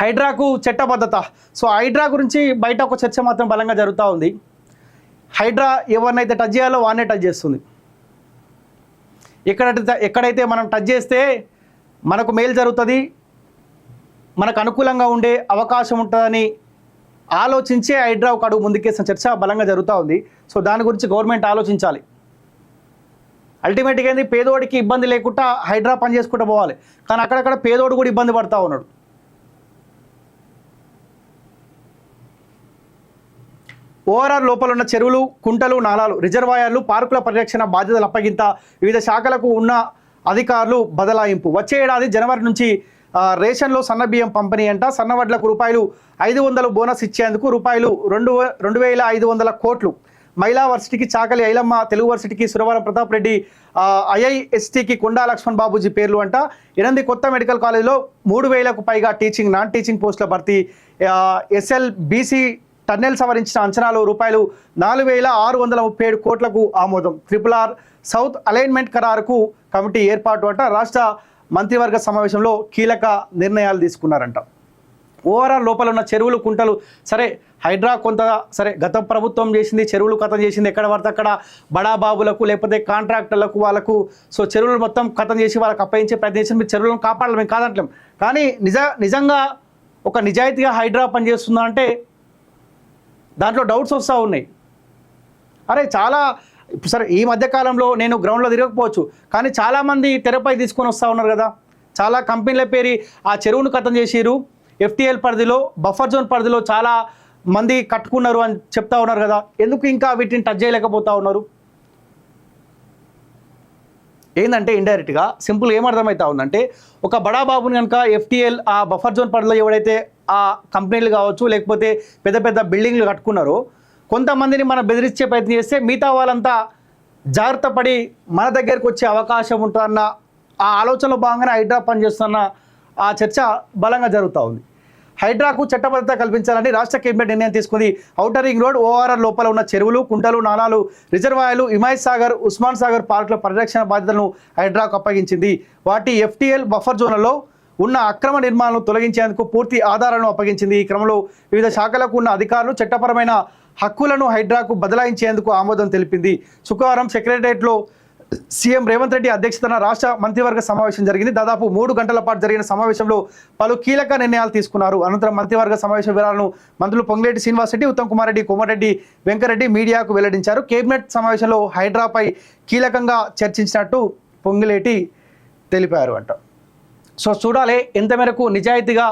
హైడ్రాకు చట్టబద్ధత. సో హైడ్రా గురించి బయట ఒక చర్చ మాత్రం బలంగా జరుగుతూ ఉంది. హైడ్రా ఎవరినైతే టచ్ చేయాలో వాన్నే టచ్ చేస్తుంది. ఎక్కడైతే మనం టచ్ చేస్తే మనకు మేలు జరుగుతుంది, మనకు అనుకూలంగా ఉండే అవకాశం ఉంటుందని ఆలోచించే హైడ్రా ఒక అడుగు ముందుకేసిన చర్చ బలంగా జరుగుతూ ఉంది. సో దాని గురించి గవర్నమెంట్ ఆలోచించాలి. అల్టిమేట్గా ఏంది, పేదోడికి ఇబ్బంది లేకుండా హైడ్రా పని చేసుకుంటూ పోవాలి. కానీ అక్కడక్కడ పేదోడు కూడా ఇబ్బంది పడుతూ ఉన్నాడు. ఓఆర్ఆర్ లోపల ఉన్న చెరువులు, కుంటలు, నాలాలు, రిజర్వాయర్లు, పార్కుల పరిరక్షణ బాధ్యతలు అప్పగింత, వివిధ శాఖలకు ఉన్న అధికారులు బదలాయింపు. వచ్చే ఏడాది జనవరి నుంచి రేషన్లో సన్నబియ్యం పంపిణీ అంట. సన్నవడ్లకు ₹500 బోనస్ ఇచ్చేందుకు ₹2,500 కోట్లు. మహిళా వర్సిటీకి చాకలి ఐలమ్మ, తెలుగు వర్సిటీకి సురవరం ప్రతాప్ రెడ్డి, IISTకి కొండా లక్ష్మణ్ బాబూజీ పేర్లు అంట. 8 కొత్త మెడికల్ కాలేజీలో 3,000కు పైగా టీచింగ్, నాన్ టీచింగ్ పోస్టుల భర్తీ. SLBC టన్నెల్ సవరించిన అంచనాలు ₹4,637 కోట్లకు ఆమోదం. RRR సౌత్ అలైన్మెంట్ ఖరారుకు కమిటీ ఏర్పాటు అంట. రాష్ట్ర మంత్రివర్గ సమావేశంలో కీలక నిర్ణయాలు తీసుకున్నారంట. ఓఆర్ఆర్ లోపల ఉన్న చెరువులు, కుంటలు సరే, హైడ్రా కొంత సరే గత ప్రభుత్వం చేసింది, చెరువులు కథం చేసింది. ఎక్కడ పడితే అక్కడ బడాబాబులకు లేకపోతే కాంట్రాక్టర్లకు వాళ్ళకు సో చెరువులు మొత్తం కథం చేసి వాళ్ళకి అప్పగించే ప్రయత్నం చేసి మీరు చెరువులను కాపాడాలి, మేము కాదంటలేం. కానీ నిజంగా ఒక నిజాయితీగా హైడ్రా పనిచేస్తుందా అంటే దాంట్లో డౌట్స్ వస్తూ ఉన్నాయి. అరే చాలా సరే, ఈ మధ్యకాలంలో నేను గ్రౌండ్లో తిరగకపోవచ్చు, కానీ చాలామంది తెరపై తీసుకొని వస్తూ ఉన్నారు కదా. చాలా కంపెనీల పేరు ఆ చెరువును కథం చేసిరు, FTL పరిధిలో, బఫర్ జోన్ పరిధిలో చాలా మంది కట్టుకున్నారు అని చెప్తా ఉన్నారు కదా. ఎందుకు ఇంకా వీటిని టచ్ చేయలేకపోతా ఉన్నారు? ఏంటంటే ఇండైరెక్ట్గా సింపుల్ ఏమర్థమవుతా ఉందంటే, ఒక బడాబాబుని కనుక FTL ఆ బఫర్ జోన్ పరిధిలో ఎవడైతే ఆ కంపెనీలు కావచ్చు లేకపోతే పెద్ద పెద్ద బిల్డింగ్లు కట్టుకున్నారో, కొంతమందిని మనం బెదిరించే ప్రయత్నం చేస్తే మిగతా వాళ్ళంతా జాగ్రత్త పడి మన దగ్గరకు వచ్చే అవకాశం ఉంటుందన్న ఆ ఆలోచనలో భాగంగానే హైడ్రా పనిచేస్తున్న ఆ చర్చ బలంగా జరుగుతూ ఉంది. హైడ్రాకు చట్టబద్ధత కల్పించాలని రాష్ట్ర కేబినెట్ నిర్ణయం తీసుకుంది. ఔటర్ రింగ్ రోడ్, ఓఆర్ఆర్ లోపల ఉన్న చెరువులు, కుంటలు, నాలాలు, రిజర్వాయర్లు, హిమాయత్ సాగర్, ఉస్మాన్ సాగర్ పార్కుల పరిరక్షణ బాధ్యతలను హైడ్రాకు అప్పగించింది. వాటి FTL బఫర్ జోన్లలో ఉన్న అక్రమ నిర్మాణాలను తొలగించేందుకు పూర్తి ఆధారాలను అప్పగించింది. ఈ క్రమంలో వివిధ శాఖలకు ఉన్న అధికారులు చట్టపరమైన హక్కులను హైడ్రాకు బదలాయించేందుకు ఆమోదం తెలిపింది. శుక్రవారం సెక్రటరియట్లో సీఎం రేవంత్ రెడ్డి అధ్యక్షతన రాష్ట్ర మంత్రివర్గ సమావేశం జరిగింది. దాదాపు 3 గంటల పాటు జరిగిన సమావేశంలో పలు కీలక నిర్ణయాలు తీసుకున్నారు. అనంతరం మంత్రివర్గ సమావేశ వివరాలను మంత్రులు పొంగులేటి శ్రీనివాసరెడ్డి, ఉత్తమ్ కుమార్ రెడ్డి, కోమటిరెడ్డి వెంకరెడ్డి మీడియాకు వెల్లడించారు. కేబినెట్ సమావేశంలో హైడ్రాపై కీలకంగా చర్చించినట్టు పొంగులేటి తెలిపారు అంట. సో చూడాలి ఎంత మేరకు నిజాయితీగా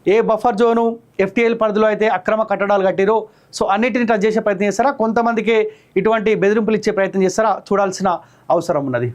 ఏ బఫర్ జోను, FTL పరిధిలో అయితే అక్రమ కట్టడాలు కట్టిరో సో అన్నిటిని టచ్ చేసే ప్రయత్నం చేస్తారా, కొంతమందికి ఇటువంటి బెదిరింపులు ఇచ్చే ప్రయత్నం చేస్తారా, చూడాల్సిన అవసరం ఉన్నది.